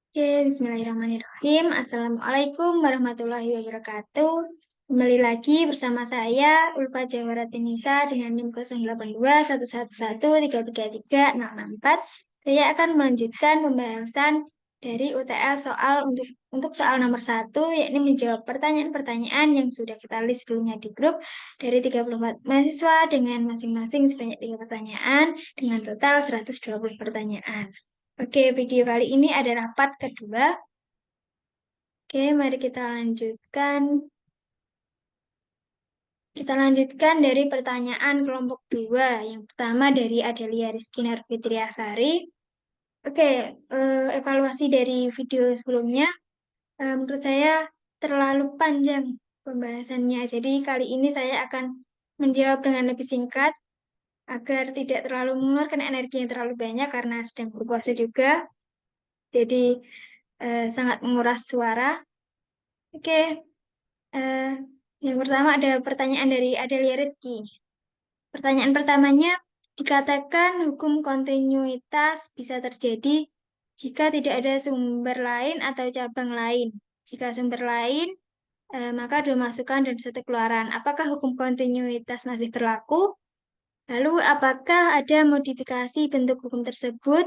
Oke, bismillahirrahmanirrahim. Assalamualaikum warahmatullahi wabarakatuh. Kembali lagi bersama saya, Ulfa Jawaratinisa dengan NIM 082111133364. Saya akan melanjutkan pembahasan dari UTL soal untuk soal nomor 1, yakni menjawab pertanyaan-pertanyaan yang sudah kita list sebelumnya di grup dari 34 mahasiswa dengan masing-masing sebanyak 3 pertanyaan dengan total 120 pertanyaan. Oke, video kali ini adalah part kedua. Oke, mari kita lanjutkan. Kita lanjutkan dari pertanyaan kelompok 2. Yang pertama dari Adelia Rizky Narfitriasari. Oke, evaluasi dari video sebelumnya. Menurut saya terlalu panjang pembahasannya. Jadi kali ini saya akan menjawab dengan lebih singkat agar tidak terlalu mengeluarkan energi yang terlalu banyak karena sedang berpuasa juga. Jadi sangat menguras suara. Oke, eh, yang pertama ada pertanyaan dari Adelia Rizky. Pertanyaan pertamanya, dikatakan hukum kontinuitas bisa terjadi jika tidak ada sumber lain atau cabang lain. Jika sumber lain, maka dua masukan dan satu keluaran. Apakah hukum kontinuitas masih berlaku? Lalu, apakah ada modifikasi bentuk hukum tersebut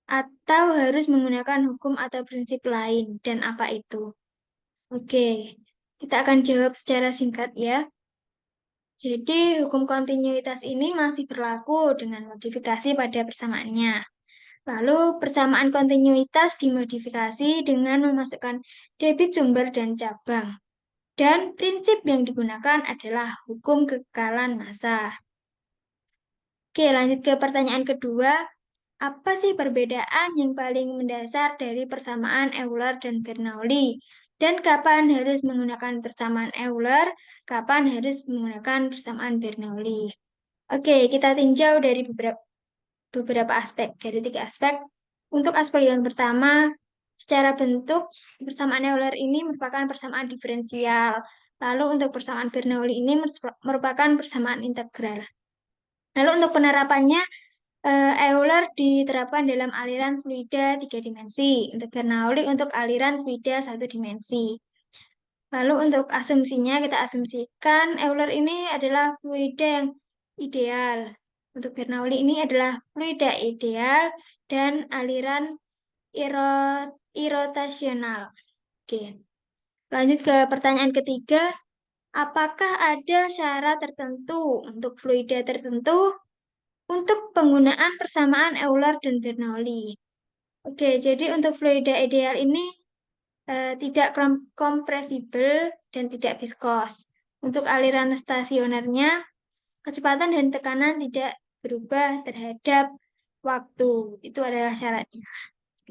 atau harus menggunakan hukum atau prinsip lain? Dan apa itu? Oke, kita akan jawab secara singkat ya. Jadi, hukum kontinuitas ini masih berlaku dengan modifikasi pada persamaannya. Lalu, persamaan kontinuitas dimodifikasi dengan memasukkan debit sumber dan cabang. Dan prinsip yang digunakan adalah hukum kekekalan massa. Oke, lanjut ke pertanyaan kedua. Apa sih perbedaan yang paling mendasar dari persamaan Euler dan Bernoulli? Dan kapan harus menggunakan persamaan Euler, kapan harus menggunakan persamaan Bernoulli? Oke, kita tinjau dari beberapa aspek, dari 3 aspek. Untuk aspek yang pertama, secara bentuk, persamaan Euler ini merupakan persamaan diferensial. Lalu untuk persamaan Bernoulli ini merupakan persamaan integral. Lalu untuk penerapannya, Euler diterapkan dalam aliran fluida 3 dimensi, untuk Bernoulli untuk aliran fluida 1 dimensi. Lalu untuk asumsinya, kita asumsikan Euler ini adalah fluida yang ideal. Untuk Bernoulli ini adalah fluida ideal dan aliran irotasional. Oke. Lanjut ke pertanyaan ketiga, apakah ada syarat tertentu untuk fluida tertentu untuk penggunaan persamaan Euler dan Bernoulli? Oke, jadi untuk fluida ideal ini tidak kompresibel dan tidak viskos. Untuk aliran stasionernya, kecepatan dan tekanan tidak berubah terhadap waktu. Itu adalah syaratnya.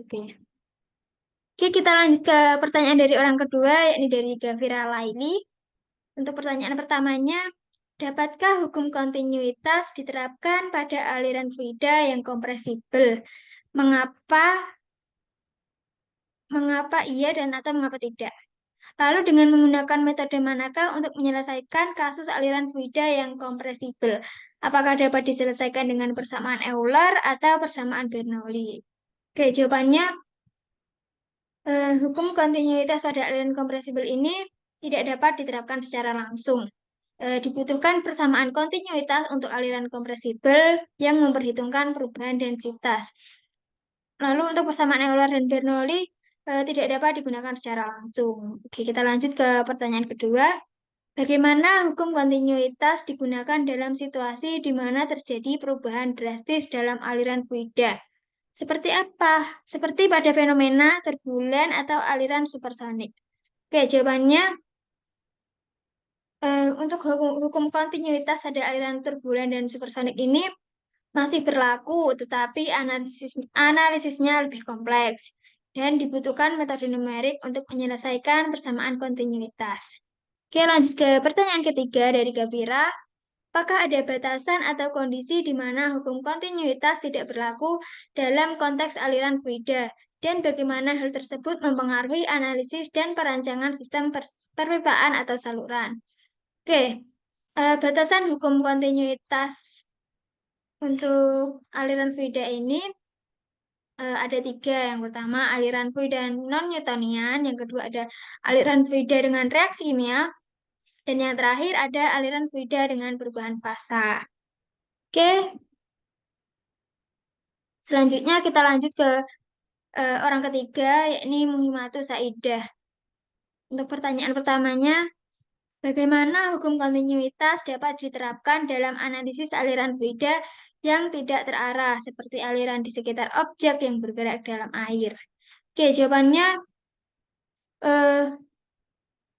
Oke. Oke, kita lanjut ke pertanyaan dari orang kedua, yakni dari Gavira Laili. Untuk pertanyaan pertamanya, dapatkah hukum kontinuitas diterapkan pada aliran fluida yang kompresibel? Mengapa mengapa iya dan atau mengapa tidak? Lalu dengan menggunakan metode manakah untuk menyelesaikan kasus aliran fluida yang kompresibel? Apakah dapat diselesaikan dengan persamaan Euler atau persamaan Bernoulli? Oke, jawabannya hukum kontinuitas pada aliran kompresibel ini tidak dapat diterapkan secara langsung. Dibutuhkan persamaan kontinuitas untuk aliran kompresibel yang memperhitungkan perubahan densitas. Lalu untuk persamaan Euler dan Bernoulli tidak dapat digunakan secara langsung. Oke, kita lanjut ke pertanyaan kedua. Bagaimana hukum kontinuitas digunakan dalam situasi di mana terjadi perubahan drastis dalam aliran fluida? Seperti apa? Seperti pada fenomena turbulen atau aliran supersonik. Oke, jawabannya untuk hukum kontinuitas pada aliran turbulen dan supersonik ini masih berlaku, tetapi analisisnya lebih kompleks dan dibutuhkan metode numerik untuk menyelesaikan persamaan kontinuitas. Oke, lanjut ke pertanyaan ketiga dari Gavira. Apakah ada batasan atau kondisi di mana hukum kontinuitas tidak berlaku dalam konteks aliran fluida? Dan bagaimana hal tersebut mempengaruhi analisis dan perancangan sistem perpipaan atau saluran? Oke, batasan hukum kontinuitas untuk aliran fluida ini ada 3. Yang pertama aliran fluida non-Newtonian, yang kedua ada aliran fluida dengan reaksi kimia, dan yang terakhir ada aliran fluida dengan perubahan fasa. Oke, selanjutnya kita lanjut ke orang ketiga, yakni Muhimmatus Saidah. Untuk pertanyaan pertamanya, bagaimana hukum kontinuitas dapat diterapkan dalam analisis aliran fluida yang tidak terarah, seperti aliran di sekitar objek yang bergerak dalam air? Oke, jawabannya,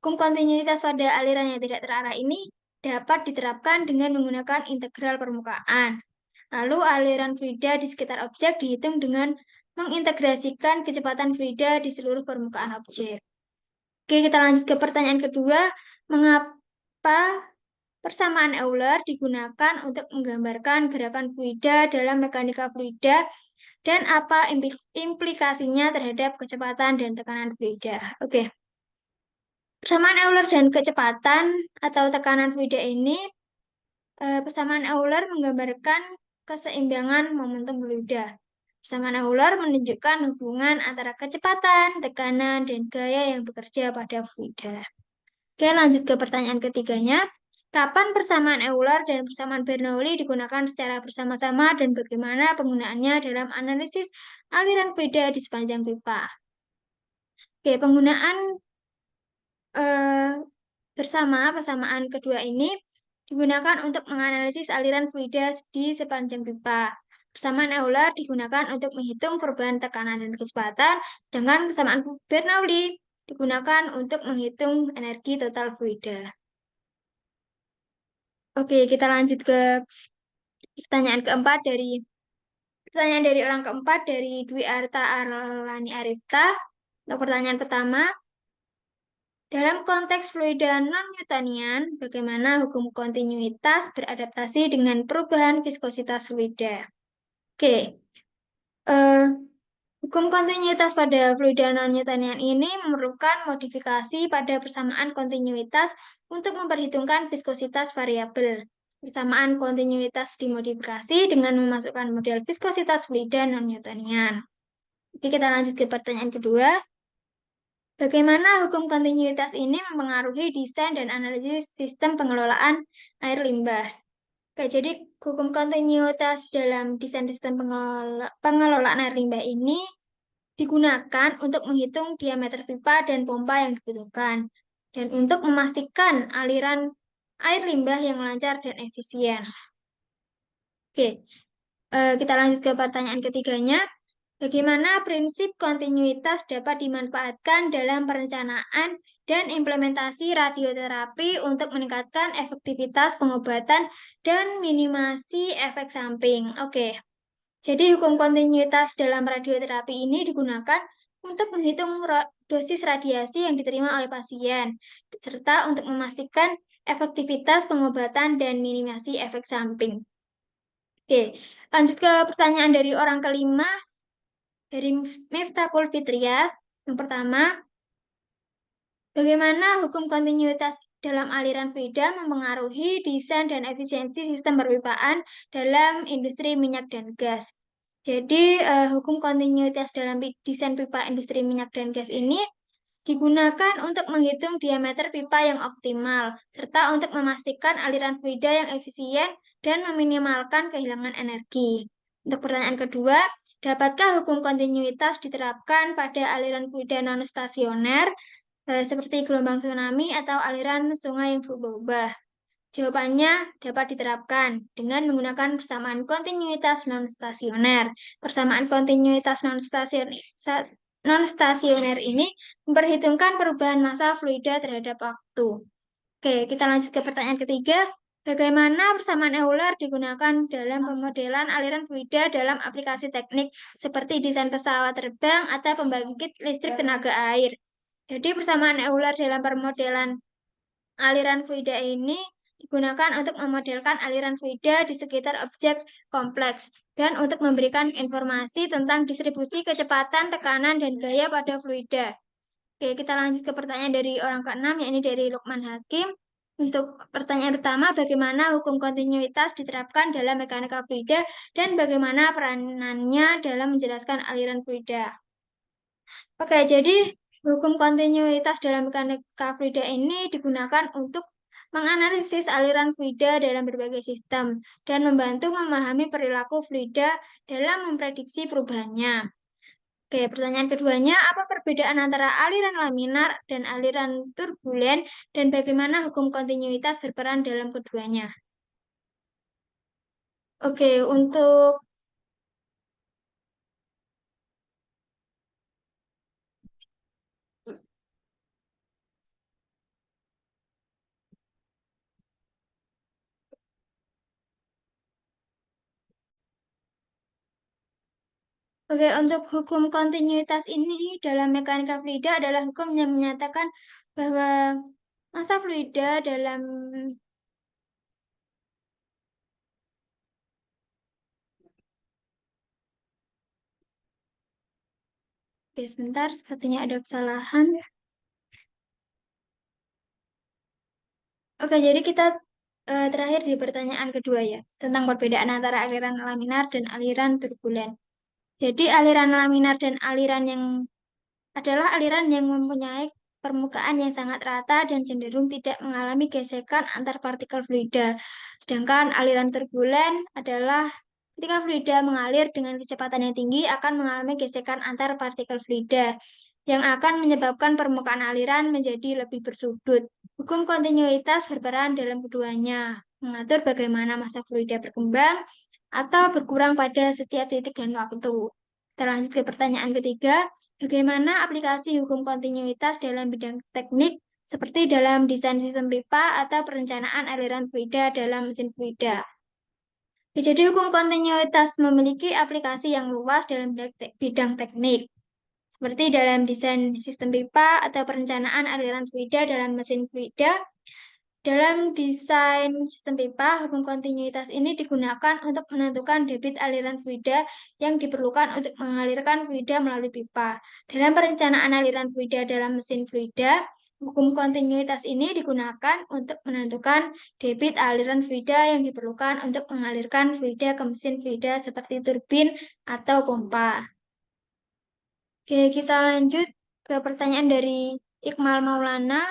hukum kontinuitas pada aliran yang tidak terarah ini dapat diterapkan dengan menggunakan integral permukaan. Lalu aliran fluida di sekitar objek dihitung dengan mengintegrasikan kecepatan fluida di seluruh permukaan objek. Oke, kita lanjut ke pertanyaan kedua. Mengapa persamaan Euler digunakan untuk menggambarkan gerakan fluida dalam mekanika fluida dan apa implikasinya terhadap kecepatan dan tekanan fluida? Oke. Persamaan Euler dan kecepatan atau tekanan fluida ini, persamaan Euler menggambarkan keseimbangan momentum fluida. Persamaan Euler menunjukkan hubungan antara kecepatan, tekanan, dan gaya yang bekerja pada fluida. Oke, lanjut ke pertanyaan ketiganya. Kapan persamaan Euler dan persamaan Bernoulli digunakan secara bersama-sama dan bagaimana penggunaannya dalam analisis aliran fluida di sepanjang pipa? Oke, penggunaan persamaan kedua ini digunakan untuk menganalisis aliran fluida di sepanjang pipa. Persamaan Euler digunakan untuk menghitung perubahan tekanan dan kecepatan, dengan persamaan Bernoulli digunakan untuk menghitung energi total fluida. Oke, kita lanjut ke pertanyaan dari orang keempat dari Dwi Arta Arlani Arifta. Untuk pertanyaan pertama, dalam konteks fluida non-Newtonian, bagaimana hukum kontinuitas beradaptasi dengan perubahan viskositas fluida? Oke, hukum kontinuitas pada fluida non-Newtonian ini memerlukan modifikasi pada persamaan kontinuitas untuk memperhitungkan viskositas variabel. Persamaan kontinuitas dimodifikasi dengan memasukkan model viskositas fluida non-Newtonian. Oke, kita lanjut ke pertanyaan kedua. Bagaimana hukum kontinuitas ini mempengaruhi desain dan analisis sistem pengelolaan air limbah? Oke, jadi hukum kontinuitas dalam desain sistem pengelolaan air limbah ini digunakan untuk menghitung diameter pipa dan pompa yang dibutuhkan, dan untuk memastikan aliran air limbah yang lancar dan efisien. Oke, kita lanjut ke pertanyaan ketiganya. Bagaimana prinsip kontinuitas dapat dimanfaatkan dalam perencanaan dan implementasi radioterapi untuk meningkatkan efektivitas pengobatan dan minimasi efek samping? Oke, jadi hukum kontinuitas dalam radioterapi ini digunakan untuk menghitung dosis radiasi yang diterima oleh pasien, serta untuk memastikan efektivitas pengobatan dan minimasi efek samping. Oke, lanjut ke pertanyaan dari orang kelima, dari Miftahul Fitria. Yang pertama, bagaimana hukum kontinuitas dalam aliran fluida mempengaruhi desain dan efisiensi sistem perpipaan dalam industri minyak dan gas? Jadi, hukum kontinuitas dalam desain pipa industri minyak dan gas ini digunakan untuk menghitung diameter pipa yang optimal, serta untuk memastikan aliran fluida yang efisien dan meminimalkan kehilangan energi. Untuk pertanyaan kedua, dapatkah hukum kontinuitas diterapkan pada aliran fluida non-stasioner, seperti gelombang tsunami atau aliran sungai yang berubah-ubah? Jawabannya dapat diterapkan dengan menggunakan persamaan kontinuitas non-stasioner. Persamaan kontinuitas non-stasioner ini memperhitungkan perubahan massa fluida terhadap waktu. Oke, kita lanjut ke pertanyaan ketiga. Bagaimana persamaan Euler digunakan dalam pemodelan aliran fluida dalam aplikasi teknik seperti desain pesawat terbang atau pembangkit listrik tenaga air? Jadi persamaan Euler dalam pemodelan aliran fluida ini digunakan untuk memodelkan aliran fluida di sekitar objek kompleks dan untuk memberikan informasi tentang distribusi kecepatan, tekanan, dan gaya pada fluida. Oke, kita lanjut ke pertanyaan dari orang keenam, yakni dari Lukman Hakim. Untuk pertanyaan pertama, bagaimana hukum kontinuitas diterapkan dalam mekanika fluida dan bagaimana peranannya dalam menjelaskan aliran fluida? Oke, jadi hukum kontinuitas dalam mekanika fluida ini digunakan untuk menganalisis aliran fluida dalam berbagai sistem dan membantu memahami perilaku fluida dalam memprediksi perubahannya. Oke, pertanyaan keduanya, apa perbedaan antara aliran laminar dan aliran turbulen dan bagaimana hukum kontinuitas berperan dalam keduanya? Oke, untuk hukum kontinuitas ini dalam mekanika fluida adalah hukum yang menyatakan bahwa massa fluida dalam. Oke, sebentar, sepertinya ada kesalahan. Oke, jadi kita terakhir di pertanyaan kedua ya, tentang perbedaan antara aliran laminar dan aliran turbulen. Jadi aliran laminar dan aliran yang adalah aliran yang mempunyai permukaan yang sangat rata dan cenderung tidak mengalami gesekan antar partikel fluida. Sedangkan aliran turbulen adalah ketika fluida mengalir dengan kecepatan yang tinggi akan mengalami gesekan antar partikel fluida yang akan menyebabkan permukaan aliran menjadi lebih bersudut. Hukum kontinuitas berperan dalam keduanya, mengatur bagaimana massa fluida berkembang atau berkurang pada setiap titik dan waktu. Kita lanjut ke pertanyaan ketiga, bagaimana aplikasi hukum kontinuitas dalam bidang teknik seperti dalam desain sistem pipa atau perencanaan aliran fluida dalam mesin fluida? Jadi hukum kontinuitas memiliki aplikasi yang luas dalam bidang teknik, seperti dalam desain sistem pipa atau perencanaan aliran fluida dalam mesin fluida. Dalam desain sistem pipa, hukum kontinuitas ini digunakan untuk menentukan debit aliran fluida yang diperlukan untuk mengalirkan fluida melalui pipa. Dalam perencanaan aliran fluida dalam mesin fluida, hukum kontinuitas ini digunakan untuk menentukan debit aliran fluida yang diperlukan untuk mengalirkan fluida ke mesin fluida seperti turbin atau pompa. Oke, kita lanjut ke pertanyaan dari Iqmal Maulana.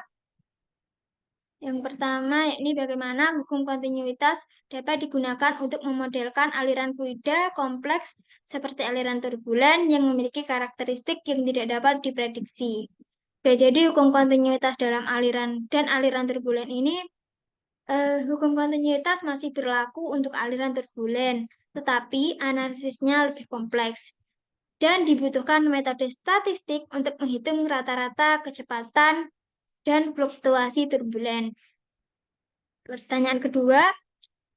Yang pertama, yakni bagaimana hukum kontinuitas dapat digunakan untuk memodelkan aliran fluida kompleks seperti aliran turbulen yang memiliki karakteristik yang tidak dapat diprediksi. Oke, jadi hukum kontinuitas dalam aliran dan aliran turbulen ini, hukum kontinuitas masih berlaku untuk aliran turbulen, tetapi analisisnya lebih kompleks. Dan dibutuhkan metode statistik untuk menghitung rata-rata kecepatan dan fluktuasi turbulen. Pertanyaan kedua,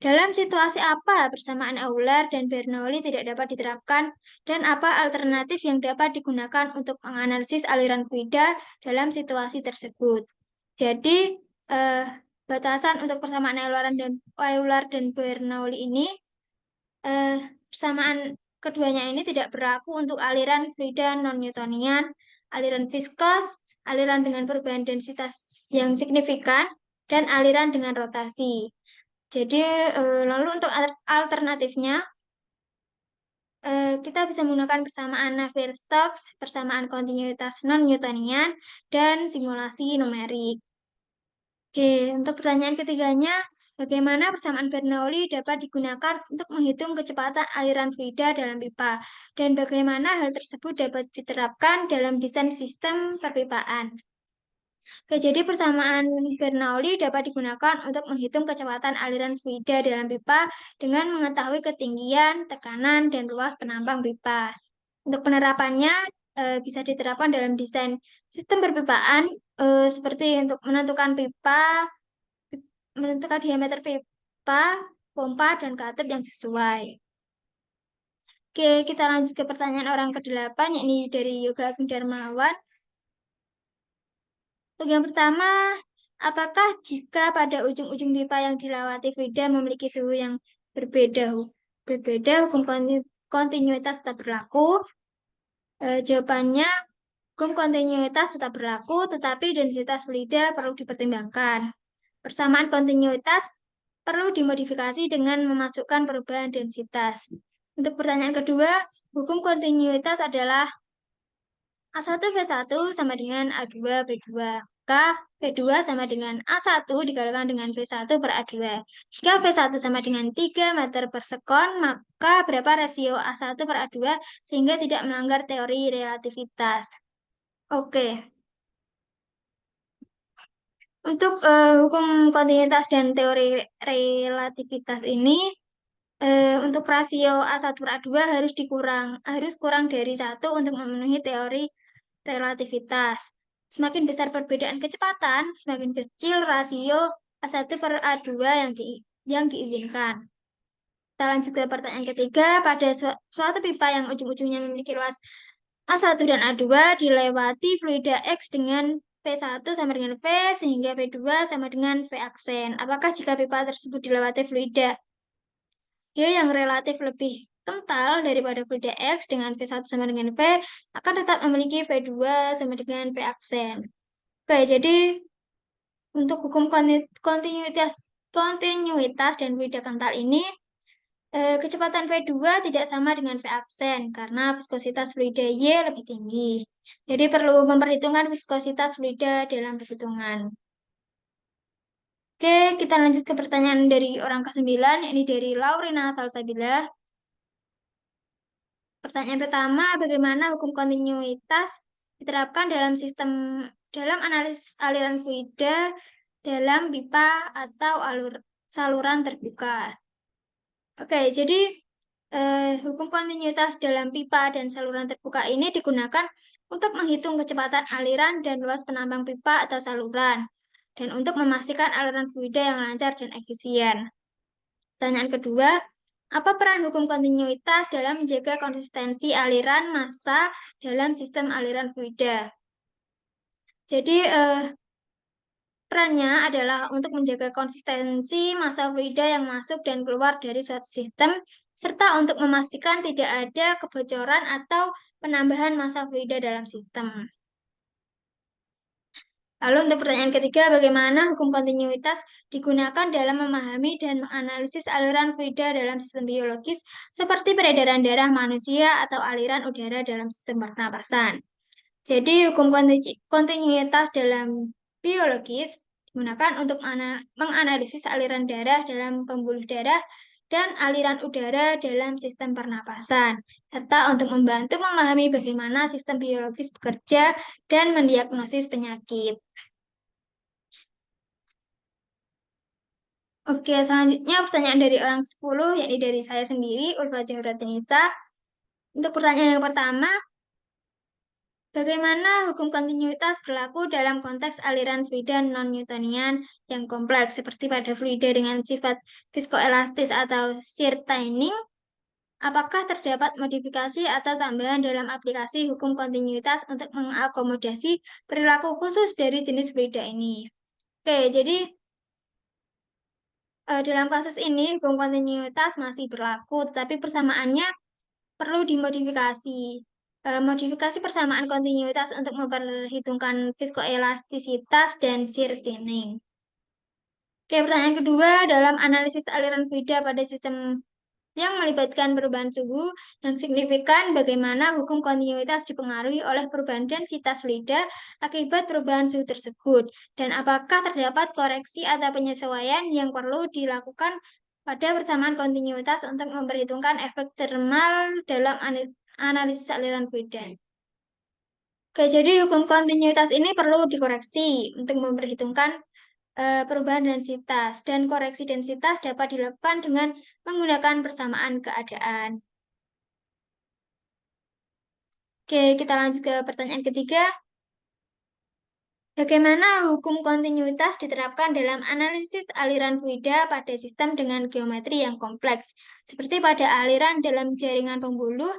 dalam situasi apa persamaan Euler dan Bernoulli tidak dapat diterapkan dan apa alternatif yang dapat digunakan untuk menganalisis aliran fluida dalam situasi tersebut? Jadi, eh, batasan untuk persamaan Euler dan Bernoulli ini, persamaan keduanya ini tidak berlaku untuk aliran fluida non-Newtonian, aliran viskos, aliran dengan perubahan densitas yang signifikan, dan aliran dengan rotasi. Jadi, lalu untuk alternatifnya, kita bisa menggunakan persamaan Navier-Stokes, persamaan kontinuitas non-Newtonian, dan simulasi numerik. Oke, untuk pertanyaan ketiganya, bagaimana persamaan Bernoulli dapat digunakan untuk menghitung kecepatan aliran fluida dalam pipa, dan bagaimana hal tersebut dapat diterapkan dalam desain sistem perpipaan? Oke, jadi persamaan Bernoulli dapat digunakan untuk menghitung kecepatan aliran fluida dalam pipa dengan mengetahui ketinggian, tekanan, dan luas penampang pipa. Untuk penerapannya bisa diterapkan dalam desain sistem perpipaan seperti untuk menentukan diameter pipa, pompa, dan katup yang sesuai. Oke, kita lanjut ke pertanyaan orang ke-8, yakni dari Yoga Agung Darmawan. Untuk yang pertama, apakah jika pada ujung-ujung pipa yang dilewati fluida memiliki suhu yang berbeda, hukum kontinuitas tetap berlaku? Jawabannya, hukum kontinuitas tetap berlaku, tetapi densitas fluida perlu dipertimbangkan. Persamaan kontinuitas perlu dimodifikasi dengan memasukkan perubahan densitas. Untuk pertanyaan kedua, hukum kontinuitas adalah A1 V1 sama dengan A2 V2. Maka V2 sama dengan A1 dikalikan dengan V1 per A2. Jika V1 sama dengan 3 meter per sekon, maka berapa rasio A1 per A2 sehingga tidak melanggar teori relativitas. Oke. Untuk hukum kontinuitas dan teori relativitas ini, untuk rasio A1 per A2 harus kurang dari 1 untuk memenuhi teori relativitas. Semakin besar perbedaan kecepatan, semakin kecil rasio A1 per A2 yang diizinkan. Kita lanjut ke pertanyaan ketiga. Pada suatu pipa yang ujung-ujungnya memiliki luas A1 dan A2 dilewati fluida X dengan V1 sama dengan V sehingga V2 sama dengan V aksen. Apakah jika pipa tersebut dilewati fluida yang relatif lebih kental daripada fluida X dengan V1 sama dengan V akan tetap memiliki V2 sama dengan V aksen. Oke, jadi untuk hukum kontinuitas dan fluida kental ini, kecepatan V2 tidak sama dengan V aksen karena viskositas fluida Y lebih tinggi. Jadi perlu memperhitungkan viskositas fluida dalam perhitungan. Oke, kita lanjut ke pertanyaan dari orang ke-9, yakni dari Laurina Salsabila. Pertanyaan pertama, bagaimana hukum kontinuitas diterapkan dalam analisis aliran fluida dalam pipa atau saluran terbuka? Oke, jadi hukum kontinuitas dalam pipa dan saluran terbuka ini digunakan untuk menghitung kecepatan aliran dan luas penambang pipa atau saluran, dan untuk memastikan aliran fluida yang lancar dan efisien. Pertanyaan kedua, apa peran hukum kontinuitas dalam menjaga konsistensi aliran massa dalam sistem aliran fluida? Jadi, perannya adalah untuk menjaga konsistensi massa fluida yang masuk dan keluar dari suatu sistem, serta untuk memastikan tidak ada kebocoran atau penambahan massa fluida dalam sistem. Lalu untuk pertanyaan ketiga, bagaimana hukum kontinuitas digunakan dalam memahami dan menganalisis aliran fluida dalam sistem biologis seperti peredaran darah manusia atau aliran udara dalam sistem pernapasan. Jadi hukum kontinuitas dalam biologis digunakan untuk menganalisis aliran darah dalam pembuluh darah dan aliran udara dalam sistem pernapasan, serta untuk membantu memahami bagaimana sistem biologis bekerja dan mendiagnosis penyakit. Oke, selanjutnya pertanyaan dari orang 10, yakni dari saya sendiri, Ulfa Jahratinisa. Untuk pertanyaan yang pertama, bagaimana hukum kontinuitas berlaku dalam konteks aliran fluida non-Newtonian yang kompleks, seperti pada fluida dengan sifat viskoelastis atau shear thinning? Apakah terdapat modifikasi atau tambahan dalam aplikasi hukum kontinuitas untuk mengakomodasi perilaku khusus dari jenis fluida ini? Oke, jadi dalam kasus ini hukum kontinuitas masih berlaku, tetapi persamaannya perlu dimodifikasi. Modifikasi persamaan kontinuitas untuk memperhitungkan viskoelastisitas dan shear thinning. Oke, pertanyaan kedua, dalam analisis aliran fluida pada sistem yang melibatkan perubahan suhu yang signifikan, bagaimana hukum kontinuitas dipengaruhi oleh perubahan densitas fluida akibat perubahan suhu tersebut, dan apakah terdapat koreksi atau penyesuaian yang perlu dilakukan pada persamaan kontinuitas untuk memperhitungkan efek thermal dalam analisis aliran fluida. Oke, jadi hukum kontinuitas ini perlu dikoreksi untuk memperhitungkan perubahan densitas, dan koreksi densitas dapat dilakukan dengan menggunakan persamaan keadaan. Oke, kita lanjut ke pertanyaan ketiga. Bagaimana hukum kontinuitas diterapkan dalam analisis aliran fluida pada sistem dengan geometri yang kompleks, seperti pada aliran dalam jaringan pembuluh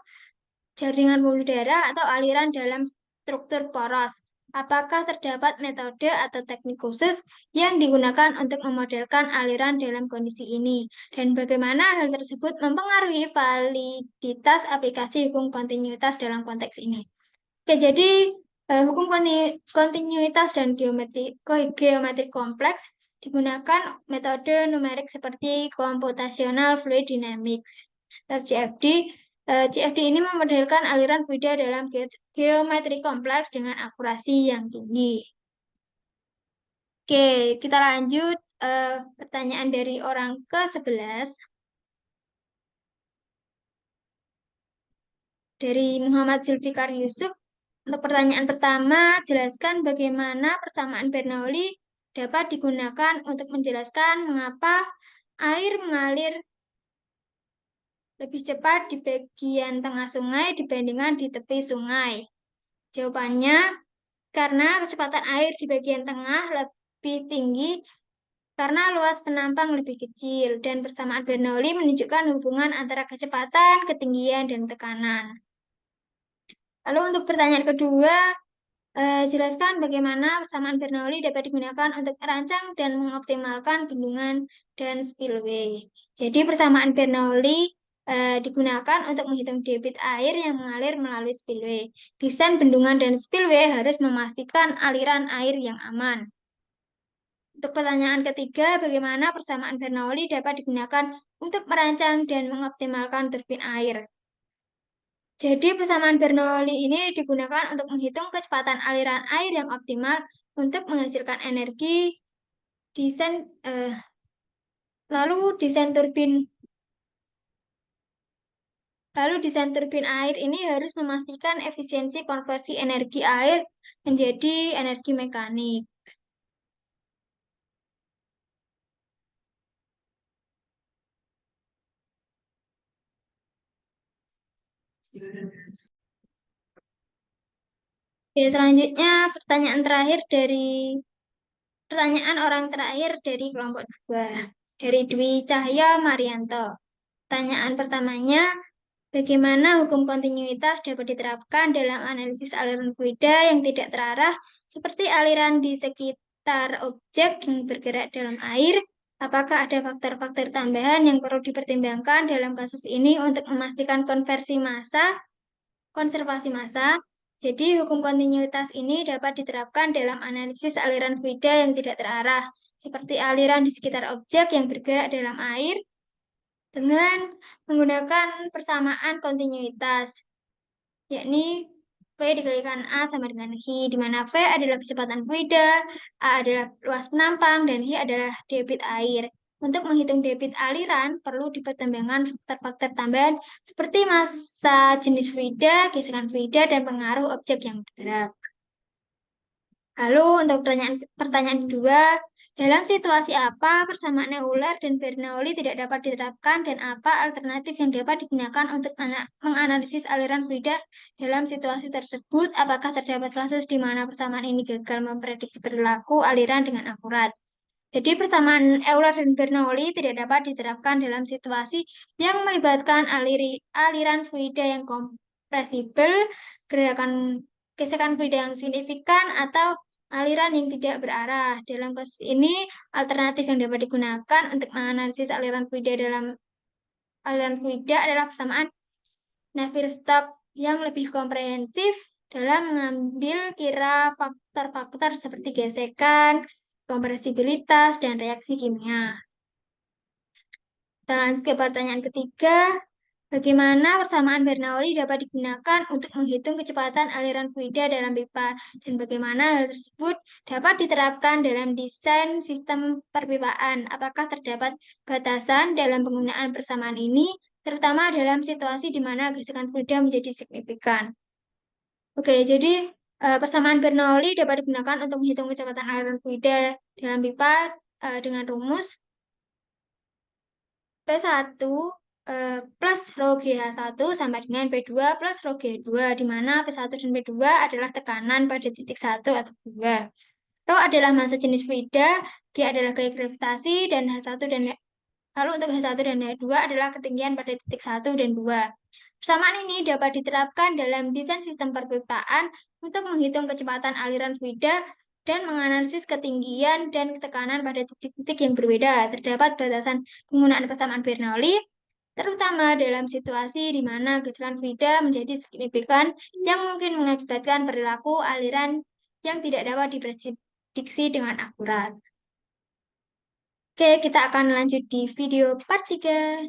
darah, atau aliran dalam struktur poros? Apakah terdapat metode atau teknik khusus yang digunakan untuk memodelkan aliran dalam kondisi ini? Dan bagaimana hal tersebut mempengaruhi validitas aplikasi hukum kontinuitas dalam konteks ini? Oke, jadi hukum kontinuitas dan geometri kompleks digunakan metode numerik seperti computational fluid dynamics. CFD, CFD ini memodelkan aliran fluida dalam geometri kompleks dengan akurasi yang tinggi. Oke, kita lanjut pertanyaan dari orang ke-11. Dari Muhammad Zulfikar Yusuf. Untuk pertanyaan pertama, jelaskan bagaimana persamaan Bernoulli dapat digunakan untuk menjelaskan mengapa air mengalir lebih cepat di bagian tengah sungai dibandingkan di tepi sungai. Jawabannya, karena kecepatan air di bagian tengah lebih tinggi karena luas penampang lebih kecil, dan persamaan Bernoulli menunjukkan hubungan antara kecepatan, ketinggian, dan tekanan. Lalu untuk pertanyaan kedua, jelaskan bagaimana persamaan Bernoulli dapat digunakan untuk merancang dan mengoptimalkan bendungan dan spillway. Jadi persamaan Bernoulli digunakan untuk menghitung debit air yang mengalir melalui spillway. Desain bendungan dan spillway harus memastikan aliran air yang aman. Untuk pertanyaan ketiga, bagaimana persamaan Bernoulli dapat digunakan untuk merancang dan mengoptimalkan turbin air. Jadi persamaan Bernoulli ini digunakan untuk menghitung kecepatan aliran air yang optimal untuk menghasilkan energi. Desain desain turbin air ini harus memastikan efisiensi konversi energi air menjadi energi mekanik. Oke, selanjutnya pertanyaan orang terakhir dari kelompok 2, dari Dwi Cahya Marianto. Pertanyaan pertamanya, bagaimana hukum kontinuitas dapat diterapkan dalam analisis aliran fluida yang tidak terarah, seperti aliran di sekitar objek yang bergerak dalam air? Apakah ada faktor-faktor tambahan yang perlu dipertimbangkan dalam kasus ini untuk memastikan konservasi massa? Jadi, hukum kontinuitas ini dapat diterapkan dalam analisis aliran fluida yang tidak terarah, seperti aliran di sekitar objek yang bergerak dalam air, dengan menggunakan persamaan kontinuitas, yakni V dikalikan A sama dengan H, di mana V adalah kecepatan fluida, A adalah luas penampang, dan H adalah debit air. Untuk menghitung debit aliran, perlu dipertimbangkan faktor-faktor tambahan seperti massa jenis fluida, gesekan fluida, dan pengaruh objek yang bergerak. Lalu untuk pertanyaan kedua, dalam situasi apa persamaan Euler dan Bernoulli tidak dapat diterapkan dan apa alternatif yang dapat digunakan untuk menganalisis aliran fluida dalam situasi tersebut? Apakah terdapat kasus di mana persamaan ini gagal memprediksi perilaku aliran dengan akurat? Jadi persamaan Euler dan Bernoulli tidak dapat diterapkan dalam situasi yang melibatkan aliran fluida yang kompresibel, gesekan fluida yang signifikan, atau aliran yang tidak berarah. Dalam kasus ini, alternatif yang dapat digunakan untuk menganalisis aliran fluida adalah persamaan Navier-Stokes yang lebih komprehensif dalam mengambil kira faktor-faktor seperti gesekan, kompresibilitas, dan reaksi kimia. Kita lanjut ke pertanyaan ketiga. Bagaimana persamaan Bernoulli dapat digunakan untuk menghitung kecepatan aliran fluida dalam pipa, dan bagaimana hal tersebut dapat diterapkan dalam desain sistem perpipaan? Apakah terdapat batasan dalam penggunaan persamaan ini, terutama dalam situasi di mana gesekan fluida menjadi signifikan? Oke, jadi persamaan Bernoulli dapat digunakan untuk menghitung kecepatan aliran fluida dalam pipa dengan rumus P1 plus rho GH1 sama dengan P2 plus rho G2, di mana P1 dan P2 adalah tekanan pada titik 1 atau 2. Rho adalah massa jenis fluida, G adalah gaya gravitasi, dan H1 dan lalu untuk H1 dan H2 adalah ketinggian pada titik 1 dan 2. Persamaan ini dapat diterapkan dalam desain sistem perpipaan untuk menghitung kecepatan aliran fluida dan menganalisis ketinggian dan tekanan pada titik-titik yang berbeda. Terdapat batasan penggunaan persamaan Bernoulli, terutama dalam situasi di mana gesekan fluida menjadi signifikan yang mungkin mengakibatkan perilaku aliran yang tidak dapat diprediksi dengan akurat. Oke, kita akan lanjut di video part 3.